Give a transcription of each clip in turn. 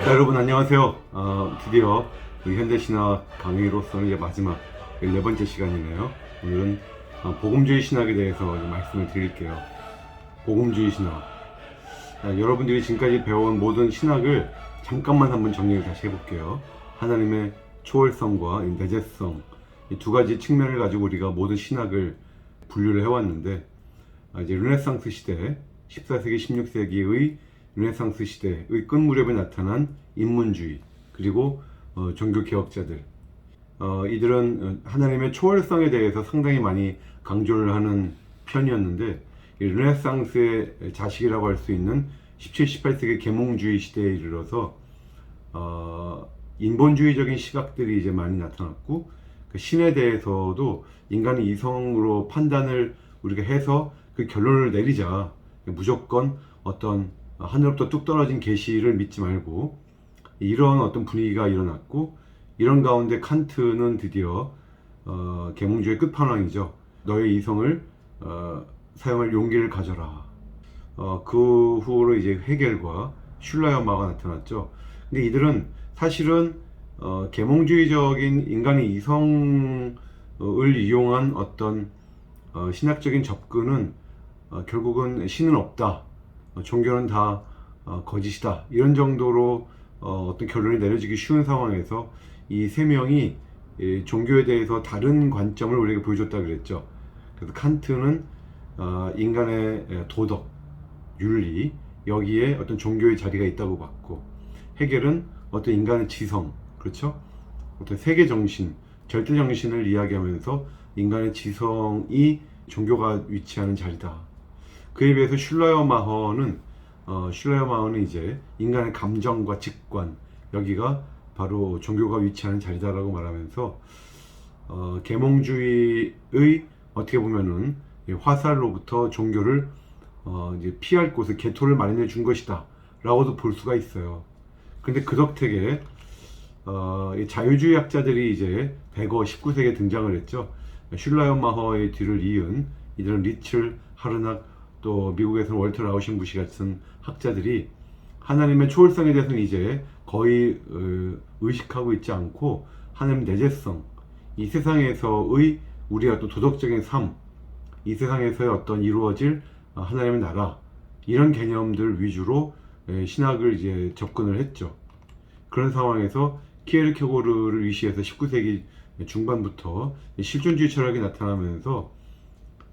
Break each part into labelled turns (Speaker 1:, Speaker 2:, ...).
Speaker 1: 자, 여러분 안녕하세요. 드디어 우리 현대신학 강의로서는 이제 마지막 14번째 시간이네요. 오늘은 복음주의 신학에 대해서 말씀을 드릴게요. 복음주의 신학. 자, 여러분들이 지금까지 배워온 모든 신학을 잠깐만 한번 정리를 다시 해볼게요. 하나님의 초월성과 내재성, 이 두 가지 측면을 가지고 우리가 모든 신학을 분류를 해왔는데, 이제 르네상스 시대, 14세기, 16세기의 르네상스 시대의 끝 무렵에 나타난 인문주의, 그리고 종교개혁자들, 이들은 하나님의 초월성에 대해서 상당히 많이 강조를 하는 편이었는데, 이 르네상스의 자식이라고 할 수 있는 17, 18세기 계몽주의 시대에 이르러서 인본주의적인 시각들이 이제 많이 나타났고, 그 신에 대해서도 인간의 이성으로 판단을 우리가 해서 그 결론을 내리자, 무조건 어떤 하늘로부터 뚝 떨어진 계시를 믿지 말고, 이런 어떤 분위기가 일어났고, 이런 가운데 칸트는 드디어 계몽주의 끝판왕이죠. 너의 이성을 사용할 용기를 가져라. 그 후로 이제 헤겔과 슐라이어마가 나타났죠. 근데 이들은 사실은 계몽주의적인 인간의 이성을 이용한 어떤 신학적인 접근은 결국은 신은 없다, 종교는 다 거짓이다, 이런 정도로 어떤 결론이 내려지기 쉬운 상황에서 이 세 명이 종교에 대해서 다른 관점을 우리에게 보여줬다 그랬죠. 그래서 칸트는 인간의 도덕, 윤리, 여기에 어떤 종교의 자리가 있다고 봤고, 헤겔은 어떤 인간의 지성, 그렇죠? 어떤 세계 정신, 절대 정신을 이야기하면서 인간의 지성이 종교가 위치하는 자리다. 그에 비해서 슐라이어마허는 이제 인간의 감정과 직관, 여기가 바로 종교가 위치하는 자리다라고 말하면서 계몽주의의 어떻게 보면은 화살로부터 종교를 이제 피할 곳을, 개토를 마련해 준 것이다 라고도 볼 수가 있어요. 근데 그 덕택에 자유주의 학자들이 이제 대거 19세기에 등장을 했죠. 슐라이어마허의 뒤를 이은 이들은 리첼, 하르낙, 또 미국에서는 월터 라우셴부시 같은 학자들이 하나님의 초월성에 대해서는 이제 거의 의식하고 있지 않고, 하나님 내재성, 이 세상에서의 우리의 어떤 도덕적인 삶, 이 세상에서의 어떤 이루어질 하나님의 나라, 이런 개념들 위주로 신학을 이제 접근을 했죠. 그런 상황에서 키에르케고르를 위시해서 19세기 중반부터 실존주의 철학이 나타나면서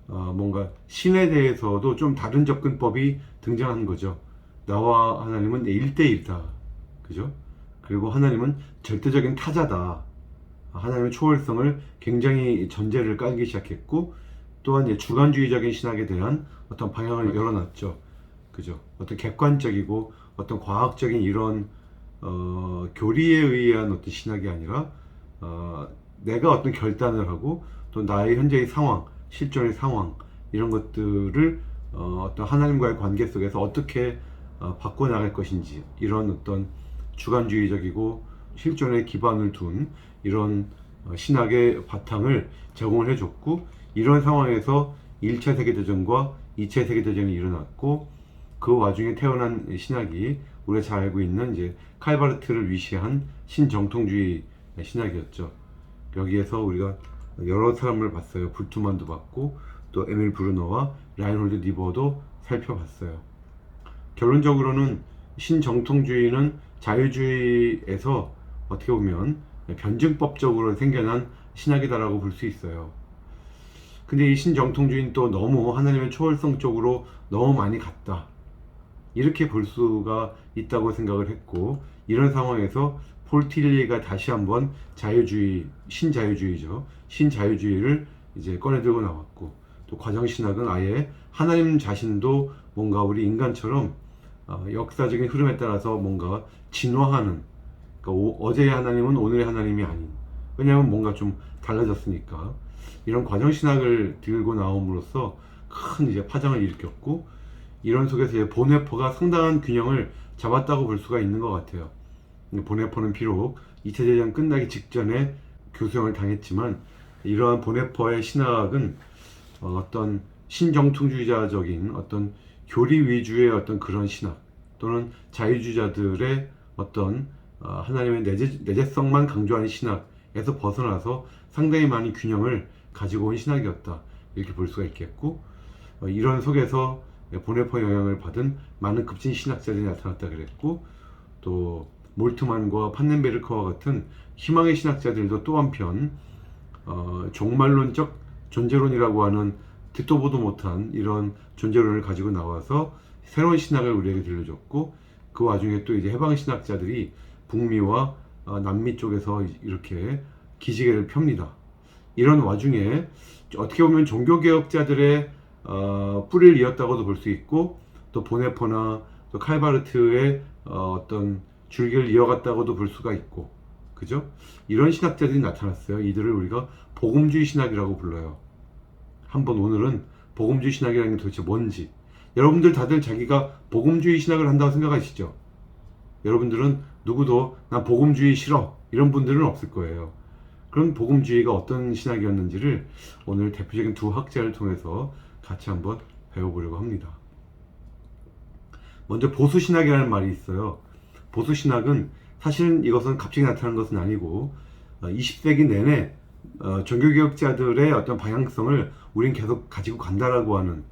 Speaker 1: 뭔가 신에 대해서도 좀 다른 접근법이 등장한 거죠. 나와 하나님은 1대1이다. 그죠? 그리고 하나님은 절대적인 타자다. 하나님의 초월성을 굉장히 전제를 깔기 시작했고, 또한 이제 주관주의적인 신학에 대한 어떤 방향을 열어놨죠. 그죠? 어떤 객관적이고 어떤 과학적인 이런 교리에 의한 어떤 신학이 아니라 내가 어떤 결단을 하고, 또 나의 현재의 상황, 실존의 상황, 이런 것들을 어떤 하나님과의 관계 속에서 어떻게 바꿔나갈 것인지, 이런 어떤 주관주의적이고 실존에 기반을 둔 이런 신학의 바탕을 제공을 해줬고, 이런 상황에서 1차 세계대전과 2차 세계대전이 일어났고, 그 와중에 태어난 신학이 우리가 잘 알고 있는 이제 칼바르트를 위시한 신정통주의 신학이었죠. 여기에서 우리가 여러 사람을 봤어요. 불트만도 봤고, 또 에밀 브루너와 라인홀드 니버도 살펴봤어요. 결론적으로는 신정통주의는 자유주의에서 어떻게 보면 변증법적으로 생겨난 신학이다라고 볼 수 있어요. 근데 이 신정통주의는 또 너무 하나님의 초월성 쪽으로 너무 많이 갔다, 이렇게 볼 수가 있다고 생각을 했고, 이런 상황에서 폴 틸리가 다시 한번 자유주의, 신자유주의죠. 신자유주의를 이제 꺼내들고 나왔고, 또 과정신학은 아예 하나님 자신도 뭔가 우리 인간처럼 역사적인 흐름에 따라서 뭔가 진화하는, 그러니까 어제의 하나님은 오늘의 하나님이 아닌, 왜냐하면 뭔가 좀 달라졌으니까, 이런 과정신학을 들고 나옴으로써 큰 이제 파장을 일으켰고, 이런 속에서 이제 보네포가 상당한 균형을 잡았다고 볼 수가 있는 것 같아요. 보네포는 비록 2차 대전 끝나기 직전에 교수형을 당했지만, 이러한 보네포의 신학은 어떤 신정통주의자적인 어떤 교리 위주의 어떤 그런 신학, 또는 자유주의자들의 어떤 하나님의 내재성만 강조하는 신학에서 벗어나서 상당히 많은 균형을 가지고 온 신학이었다, 이렇게 볼 수가 있겠고, 이런 속에서 보네포 영향을 받은 많은 급진 신학자들이 나타났다 그랬고, 또 몰트만과 판넨베르크와 같은 희망의 신학자들도 또 한편 종말론적 존재론이라고 하는 듣도 보도 못한 이런 존재론을 가지고 나와서 새로운 신학을 우리에게 들려줬고, 그 와중에 또 이제 해방 신학자들이 북미와 남미 쪽에서 이렇게 기지개를 펴니다. 이런 와중에 어떻게 보면 종교개혁자들의 뿌리를 이었다고도 볼 수 있고, 또 보네포나 또 칼바르트의 어떤 줄기를 이어갔다고도 볼 수가 있고, 그죠? 이런 신학자들이 나타났어요. 이들을 우리가 복음주의 신학이라고 불러요. 한번 오늘은 복음주의 신학이라는 게 도대체 뭔지, 여러분들 다들 자기가 복음주의 신학을 한다고 생각하시죠? 여러분들은 누구도 난 복음주의 싫어, 이런 분들은 없을 거예요. 그럼 복음주의가 어떤 신학이었는지를 오늘 대표적인 두 학자를 통해서 같이 한번 배워보려고 합니다. 먼저 보수신학이라는 말이 있어요. 보수신학은 사실은 이것은 갑자기 나타난 것은 아니고 20세기 내내 종교개혁자들의 어떤 방향성을 우린 계속 가지고 간다라고 하는,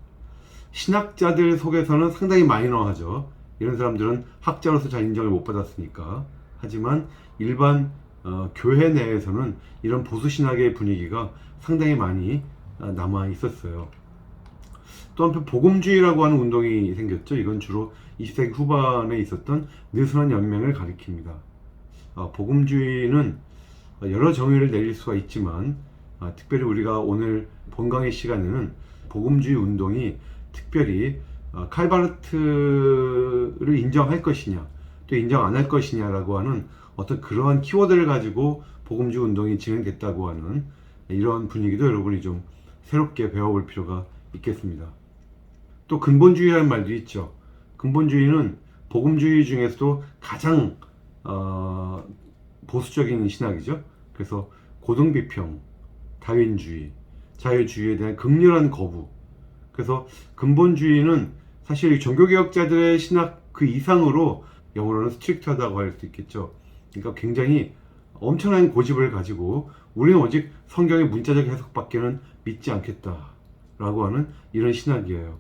Speaker 1: 신학자들 속에서는 상당히 마이너하죠. 이런 사람들은 학자로서 잘 인정을 못 받았으니까. 하지만 일반 교회 내에서는 이런 보수신학의 분위기가 상당히 많이 남아 있었어요. 또 한편 복음주의라고 하는 운동이 생겼죠. 이건 주로 20세기 후반에 있었던 느슨한 연맹을 가리킵니다. 복음주의는 여러 정의를 내릴 수가 있지만, 특별히 우리가 오늘 본 강의 시간에는 복음주의 운동이 특별히 칼바르트를 인정할 것이냐, 또 인정 안 할 것이냐라고 하는 어떤 그러한 키워드를 가지고 복음주의 운동이 진행됐다고 하는 이런 분위기도 여러분이 좀 새롭게 배워볼 필요가 있겠습니다. 또 근본주의라는 말도 있죠. 근본주의는 복음주의 중에서도 가장 보수적인 신학이죠. 그래서 고등비평, 다윈주의, 자유주의에 대한 극렬한 거부. 그래서 근본주의는 사실 종교개혁자들의 신학 그 이상으로 영어로는 스트릭트하다고 할 수 있겠죠. 그러니까 굉장히 엄청난 고집을 가지고 우리는 오직 성경의 문자적 해석밖에는 믿지 않겠다라고 하는 이런 신학이에요.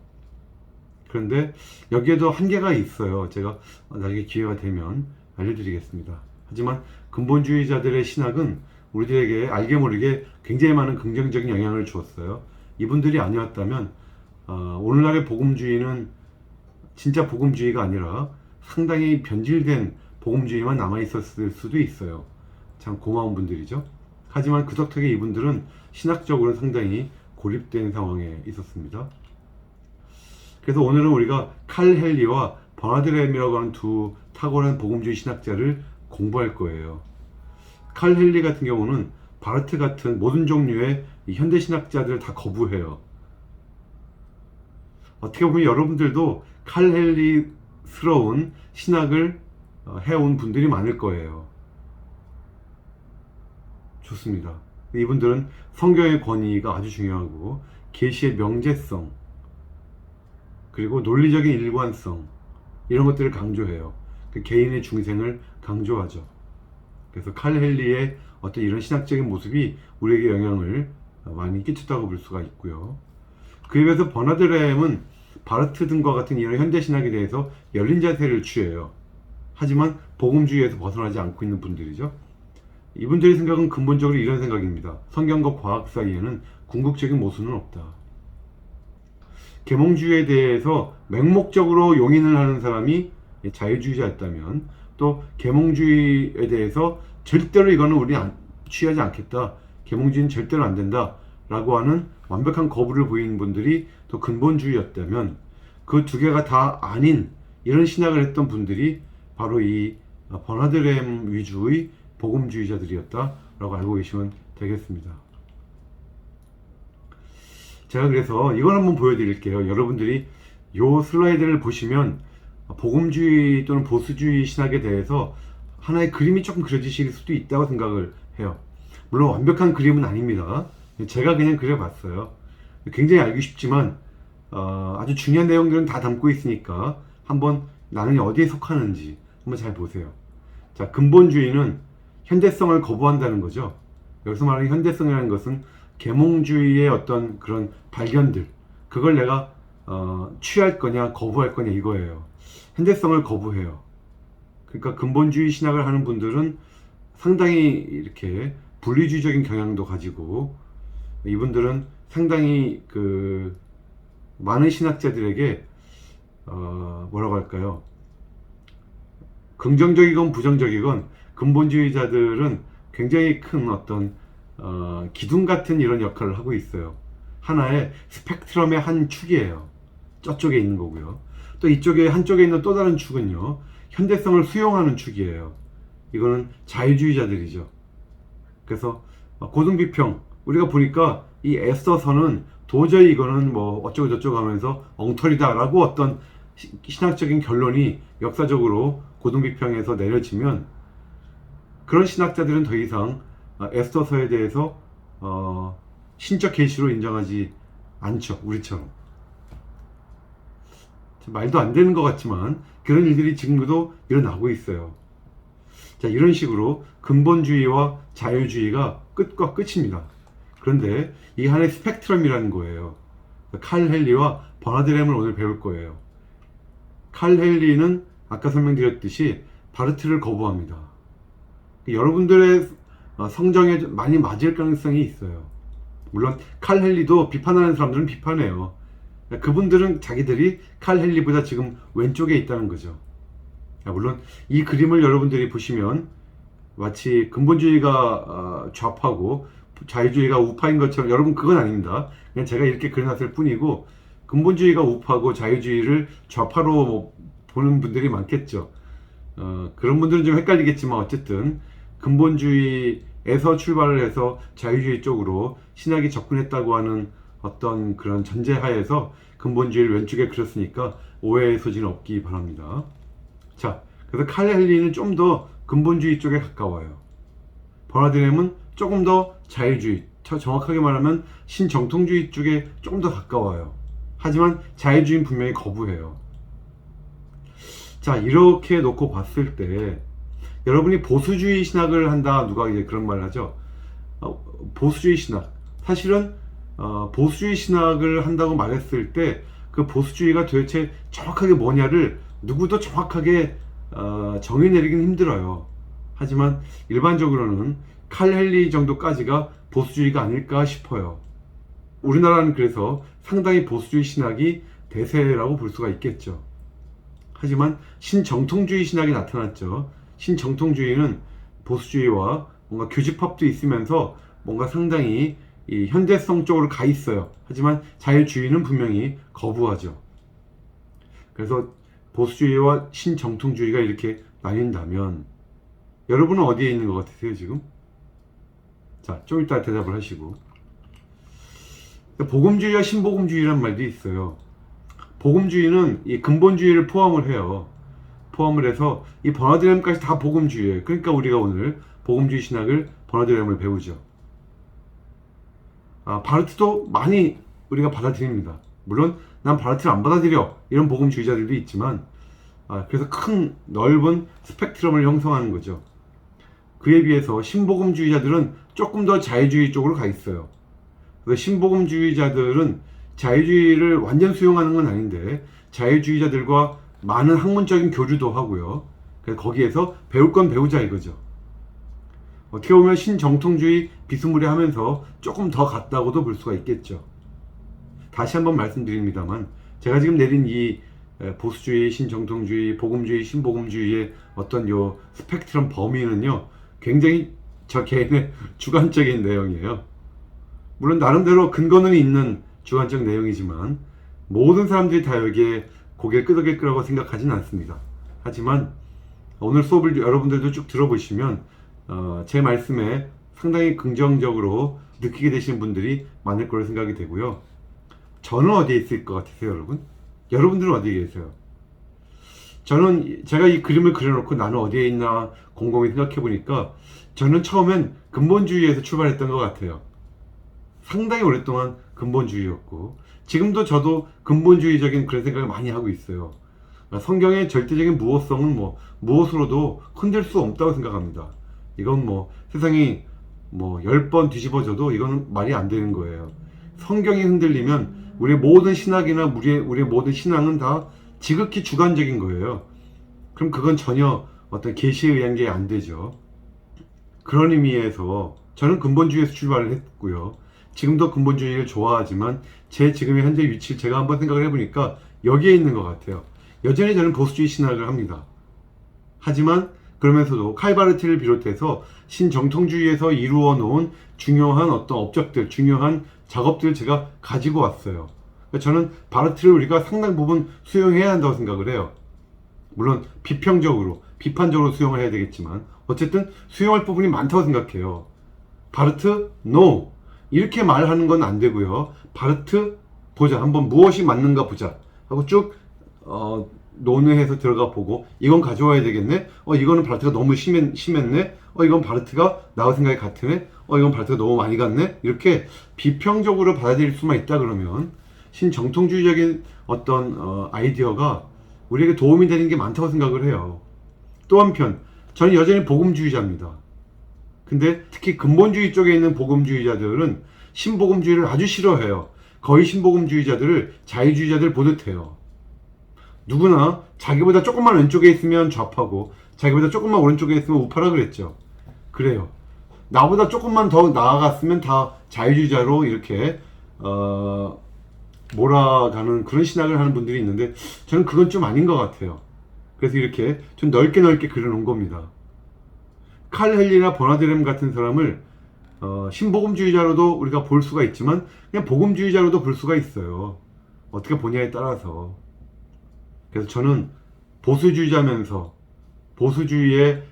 Speaker 1: 그런데 여기에도 한계가 있어요. 제가 나중에 기회가 되면 알려드리겠습니다. 하지만 근본주의자들의 신학은 우리들에게 알게 모르게 굉장히 많은 긍정적인 영향을 주었어요. 이분들이 아니었다면 오늘날의 복음주의는 진짜 복음주의가 아니라 상당히 변질된 복음주의만 남아있었을 수도 있어요. 참 고마운 분들이죠. 하지만 그 덕택에 이분들은 신학적으로는 상당히 고립된 상황에 있었습니다. 그래서 오늘은 우리가 칼 헨리와 버나드 램이라고 하는 두 탁월한 복음주의 신학자를 공부할 거예요. 칼 헨리 같은 경우는 바르트 같은 모든 종류의 현대 신학자들을 다 거부해요. 어떻게 보면 여러분들도 칼 헨리스러운 신학을 해온 분들이 많을 거예요. 좋습니다. 이분들은 성경의 권위가 아주 중요하고 계시의 명제성, 그리고 논리적인 일관성, 이런 것들을 강조해요. 그 개인의 중생을 강조하죠. 그래서 칼 헨리의 어떤 이런 신학적인 모습이 우리에게 영향을 많이 끼쳤다고 볼 수가 있고요. 그에 비해서 버나드 램은 바르트 등과 같은 이런 현대 신학에 대해서 열린 자세를 취해요. 하지만 복음주의에서 벗어나지 않고 있는 분들이죠. 이분들의 생각은 근본적으로 이런 생각입니다. 성경과 과학 사이에는 궁극적인 모순은 없다. 계몽주의에 대해서 맹목적으로 용인을 하는 사람이 자유주의자였다면, 또 계몽주의에 대해서 절대로 이거는 우리 취하지 않겠다, 계몽주의는 절대로 안 된다 라고 하는 완벽한 거부를 보이는 분들이 또 근본주의였다면, 그 두 개가 다 아닌 이런 신학을 했던 분들이 바로 이 버나드 램 위주의 복음주의자들이었다 라고 알고 계시면 되겠습니다. 제가 그래서 이걸 한번 보여드릴게요. 여러분들이 이 슬라이드를 보시면 복음주의 또는 보수주의 신학에 대해서 하나의 그림이 조금 그려지실 수도 있다고 생각을 해요. 물론 완벽한 그림은 아닙니다. 제가 그냥 그려봤어요. 굉장히 알기 쉽지만 아주 중요한 내용들은 다 담고 있으니까 한번 나는 어디에 속하는지 한번 잘 보세요. 자, 근본주의는 현대성을 거부한다는 거죠. 여기서 말하는 현대성이라는 것은 계몽주의의 어떤 그런 발견들, 그걸 내가 취할 거냐 거부할 거냐 이거예요. 현대성을 거부해요. 그러니까 근본주의 신학을 하는 분들은 상당히 이렇게 분리주의적인 경향도 가지고, 이분들은 상당히 그 많은 신학자들에게 뭐라고 할까요? 긍정적이건 부정적이건 근본주의자들은 굉장히 큰 어떤 기둥 같은 이런 역할을 하고 있어요. 하나의 스펙트럼의 한 축이에요. 저쪽에 있는 거고요. 또 이쪽에 한쪽에 있는 또 다른 축은요, 현대성을 수용하는 축이에요. 이거는 자유주의자들이죠. 그래서 고등비평, 우리가 보니까 이 애써서는 도저히 이거는 뭐 어쩌고 저쩌고 하면서 엉터리다라고 어떤 신학적인 결론이 역사적으로 고등비평에서 내려지면, 그런 신학자들은 더 이상 애써서에 대해서 신적 계시로 인정하지 않죠. 우리처럼. 말도 안 되는 것 같지만 그런 일들이 지금도 일어나고 있어요. 자, 이런 식으로 근본주의와 자유주의가 끝과 끝입니다. 그런데 이 하나의 스펙트럼이라는 거예요. 칼 헨리와 버나드 램을 오늘 배울 거예요. 칼 헨리는 아까 설명드렸듯이 바르트를 거부합니다. 여러분들의 성정에 많이 맞을 가능성이 있어요. 물론 칼 헨리도 비판하는 사람들은 비판해요. 그분들은 자기들이 칼 헨리보다 지금 왼쪽에 있다는 거죠. 물론 이 그림을 여러분들이 보시면 마치 근본주의가 좌파고 자유주의가 우파인 것처럼, 여러분 그건 아닙니다. 그냥 제가 이렇게 그려놨을 뿐이고, 근본주의가 우파고 자유주의를 좌파로 보는 분들이 많겠죠. 그런 분들은 좀 헷갈리겠지만 어쨌든 근본주의에서 출발을 해서 자유주의 쪽으로 신학이 접근했다고 하는 어떤 그런 전제하에서 근본주의를 왼쪽에 그렸으니까 오해의 소지는 없기 바랍니다. 자, 그래서 칼 헨리는 좀 더 근본주의 쪽에 가까워요. 버나드 램은 조금 더 자유주의, 정확하게 말하면 신정통주의 쪽에 조금 더 가까워요. 하지만 자유주의는 분명히 거부해요. 자, 이렇게 놓고 봤을 때 여러분이 보수주의 신학을 한다, 누가 이제 그런 말을 하죠. 보수주의 신학, 사실은 보수주의 신학을 한다고 말했을 때 그 보수주의가 도대체 정확하게 뭐냐를 누구도 정확하게 정의 내리긴 힘들어요. 하지만 일반적으로는 칼 헨리 정도까지가 보수주의가 아닐까 싶어요. 우리나라는 그래서 상당히 보수주의 신학이 대세라고 볼 수가 있겠죠. 하지만 신정통주의 신학이 나타났죠. 신정통주의는 보수주의와 뭔가 교집합도 있으면서 뭔가 상당히 이 현대성 쪽으로 가 있어요. 하지만 자유주의는 분명히 거부하죠. 그래서 보수주의와 신정통주의가 이렇게 나뉜다면 여러분은 어디에 있는 것 같으세요 지금? 자, 좀 이따 대답을 하시고. 복음주의와 신복음주의라는 말도 있어요. 복음주의는 이 근본주의를 포함을 해요. 포함을 해서 이 버나드 램까지 다 복음주의예요. 그러니까 우리가 오늘 복음주의 신학을 버나드 램을 배우죠. 바르트도 많이 우리가 받아들입니다. 물론 난 바르트를 안 받아들여 이런 복음주의자들도 있지만, 그래서 큰 넓은 스펙트럼을 형성하는 거죠. 그에 비해서 신복음주의자들은 조금 더 자유주의 쪽으로 가 있어요. 그래서 신복음주의자들은 자유주의를 완전 수용하는 건 아닌데 자유주의자들과 많은 학문적인 교류도 하고요. 그래서 거기에서 배울 건 배우자 이거죠. 어떻게 보면 신정통주의 비스무리하면서 조금 더 같다고도 볼 수가 있겠죠. 다시 한번 말씀드립니다만 제가 지금 내린 이 보수주의, 신정통주의, 복음주의, 신복음주의의 어떤 요 스펙트럼 범위는요, 굉장히 저 개인의 주관적인 내용이에요. 물론 나름대로 근거는 있는 주관적 내용이지만 모든 사람들이 다 여기에 고개를 끄덕일 거라고 생각하지는 않습니다. 하지만 오늘 수업을 여러분들도 쭉 들어보시면 제 말씀에 상당히 긍정적으로 느끼게 되시는 분들이 많을 거라 생각이 되고요. 저는 어디에 있을 것 같으세요, 여러분? 여러분들은 어디에 계세요? 저는 제가 이 그림을 그려놓고 나는 어디에 있나 곰곰이 생각해 보니까 저는 처음엔 근본주의에서 출발했던 것 같아요. 상당히 오랫동안 근본주의였고 지금도 저도 근본주의적인 그런 생각을 많이 하고 있어요. 성경의 절대적인 무호성은 뭐 무엇으로도 흔들 수 없다고 생각합니다. 이건 뭐 세상이 뭐 10번 뒤집어져도 이거는 말이 안 되는 거예요. 성경이 흔들리면 우리의 모든 신학이나 우리의 모든 신앙은 다 지극히 주관적인 거예요. 그럼 그건 전혀 어떤 계시에 의한 게 안 되죠. 그런 의미에서 저는 근본주의에서 출발을 했고요. 지금도 근본주의를 좋아하지만 제 지금의 현재 위치를 제가 한번 생각을 해보니까 여기에 있는 것 같아요. 여전히 저는 보수주의 신학을 합니다. 하지만 그러면서도 칼바르트를 비롯해서 신정통주의에서 이루어 놓은 중요한 어떤 업적들, 중요한 작업들을 제가 가지고 왔어요. 저는 바르트를 우리가 상당 부분 수용해야 한다고 생각을 해요. 물론 비평적으로, 비판적으로 수용을 해야 되겠지만 어쨌든 수용할 부분이 많다고 생각해요. 바르트, no. 이렇게 말하는 건 안 되고요. 바르트, 보자. 한번 무엇이 맞는가 보자. 하고 쭉 논의해서 들어가 보고 이건 가져와야 되겠네. 이거는 바르트가 너무 심했네. 이건 바르트가 나와 생각이 같으네. 이건 바르트가 너무 많이 갔네. 이렇게 비평적으로 받아들일 수만 있다 그러면 신정통주의적인 어떤 아이디어가 우리에게 도움이 되는 게 많다고 생각을 해요. 또 한편 저는 여전히 복음주의자입니다. 근데 특히 근본주의 쪽에 있는 복음주의자들은 신복음주의를 아주 싫어해요. 거의 신복음주의자들을 자유주의자들 보듯 해요. 누구나 자기보다 조금만 왼쪽에 있으면 좌파고 자기보다 조금만 오른쪽에 있으면 우파라 그랬죠. 그래요. 나보다 조금만 더 나아갔으면 다 자유주의자로 이렇게 몰아가는 그런 신학을 하는 분들이 있는데 저는 그건 좀 아닌 것 같아요. 그래서 이렇게 좀 넓게 그려놓은 겁니다. 칼 헨리나 버나드램 같은 사람을 신복음주의자로도 우리가 볼 수가 있지만 그냥 복음주의자로도 볼 수가 있어요. 어떻게 보냐에 따라서. 그래서 저는 보수주의자면서 보수주의에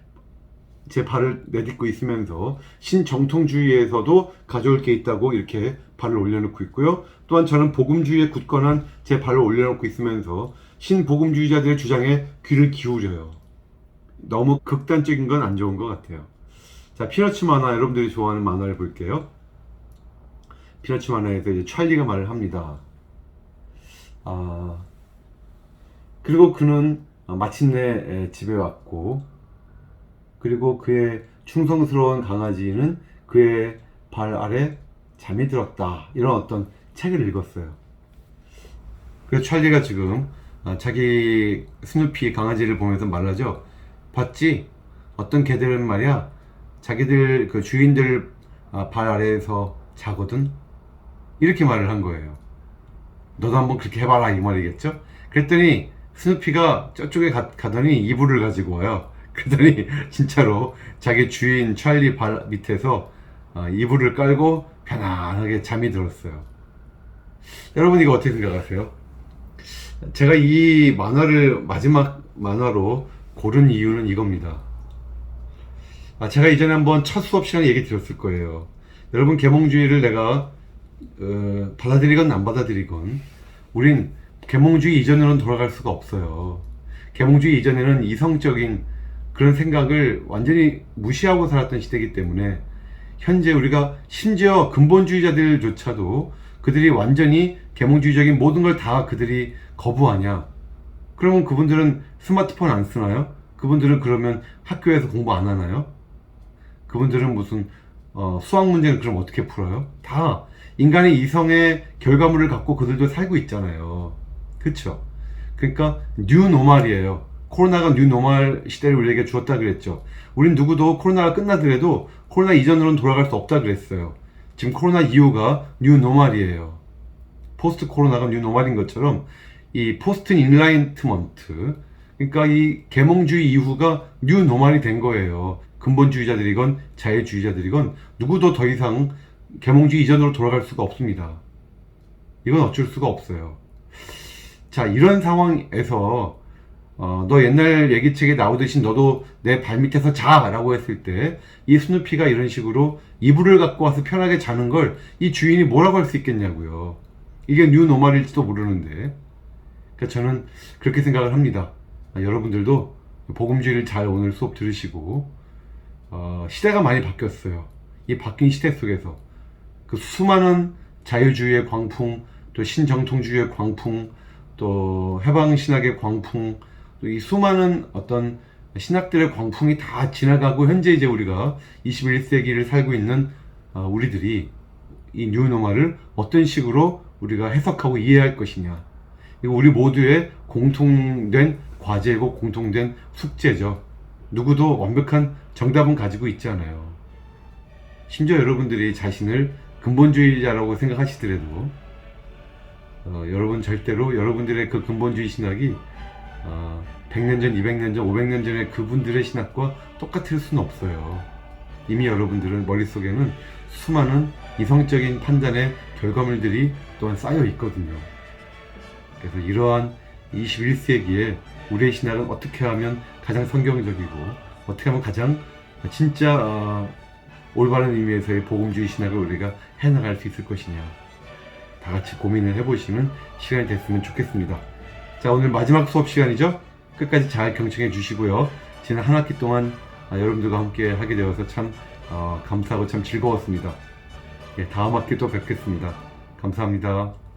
Speaker 1: 제 발을 내딛고 있으면서 신정통주의에서도 가져올 게 있다고 이렇게 발을 올려놓고 있고요. 또한 저는 복음주의에 굳건한 제 발을 올려놓고 있으면서 신복음주의자들의 주장에 귀를 기울여요. 너무 극단적인 건 안 좋은 것 같아요. 자, 피너츠 만화, 여러분들이 좋아하는 만화를 볼게요. 피너츠 만화에서 이제 찰리가 말을 합니다. 그리고 그는 마침내 집에 왔고, 그리고 그의 충성스러운 강아지는 그의 발 아래 잠이 들었다. 이런 어떤 책을 읽었어요. 그래서 찰리가 지금 자기 스누피 강아지를 보면서 말하죠. 봤지? 어떤 개들은 말이야 자기들 그 주인들 발 아래에서 자거든. 이렇게 말을 한 거예요. 너도 한번 그렇게 해봐라 이 말이겠죠. 그랬더니 스누피가 저쪽에 가더니 이불을 가지고 와요. 그랬더니 진짜로 자기 주인 찰리 발 밑에서 이불을 깔고 편안하게 잠이 들었어요. 여러분 이거 어떻게 생각하세요? 제가 이 만화를 마지막 만화로 고른 이유는 이겁니다. 제가 이전에 한번 첫 수업 시간에 얘기 드렸을 거예요. 여러분 계몽주의를 내가 받아들이건 안 받아들이건 우린 계몽주의 이전으로는 돌아갈 수가 없어요. 계몽주의 이전에는 이성적인 그런 생각을 완전히 무시하고 살았던 시대이기 때문에 현재 우리가 심지어 근본주의자들조차도 그들이 완전히 계몽주의적인 모든 걸 다 그들이 거부하냐? 그러면 그분들은 스마트폰 안 쓰나요? 그분들은 그러면 학교에서 공부 안 하나요? 그분들은 무슨 수학 문제는 그럼 어떻게 풀어요? 다 인간의 이성의 결과물을 갖고 그들도 살고 있잖아요. 그쵸? 그러니까 뉴노멀이에요. 코로나가 뉴노멀 시대를 우리에게 주었다 그랬죠. 우린 누구도 코로나가 끝나더라도 코로나 이전으로는 돌아갈 수 없다 그랬어요. 지금 코로나 이후가 뉴노멀이에요. 포스트 코로나가 뉴노멀인 것처럼 이 포스트 인라이트먼트, 그러니까 이 계몽주의 이후가 뉴노멀이 된 거예요. 근본주의자들이건 자유주의자들이건 누구도 더 이상 계몽주의 이전으로 돌아갈 수가 없습니다. 이건 어쩔 수가 없어요. 자, 이런 상황에서 너 옛날 얘기책에 나오듯이 너도 내 발밑에서 자! 라고 했을 때 이 스누피가 이런 식으로 이불을 갖고 와서 편하게 자는 걸 이 주인이 뭐라고 할 수 있겠냐고요. 이게 뉴노멀일지도 모르는데. 그러니까 저는 그렇게 생각을 합니다. 여러분들도 복음주의를 잘 오늘 수업 들으시고 시대가 많이 바뀌었어요. 이 바뀐 시대 속에서 그 수많은 자유주의의 광풍, 또 신정통주의의 광풍, 또 해방신학의 광풍, 이 수많은 어떤 신학들의 광풍이 다 지나가고 현재 이제 우리가 21세기를 살고 있는 우리들이 이 뉴노멀을 어떤 식으로 우리가 해석하고 이해할 것이냐. 이거 우리 모두의 공통된 과제고 공통된 숙제죠. 누구도 완벽한 정답은 가지고 있지 않아요. 심지어 여러분들이 자신을 근본주의자라고 생각하시더라도 여러분 절대로 여러분들의 그 근본주의 신학이 100년 전, 200년 전, 500년 전에 그분들의 신학과 똑같을 수는 없어요. 이미 여러분들은 머릿속에는 수많은 이성적인 판단의 결과물들이 또한 쌓여 있거든요. 그래서 이러한 21세기에 우리의 신학은 어떻게 하면 가장 성경적이고 어떻게 하면 가장 진짜 올바른 의미에서의 복음주의 신학을 우리가 해나갈 수 있을 것이냐, 다 같이 고민을 해보시는 시간이 됐으면 좋겠습니다. 자, 오늘 마지막 수업 시간이죠. 끝까지 잘 경청해 주시고요. 지난 한 학기 동안 여러분들과 함께 하게 되어서 참 감사하고 참 즐거웠습니다. 예, 다음 학기 또 뵙겠습니다. 감사합니다.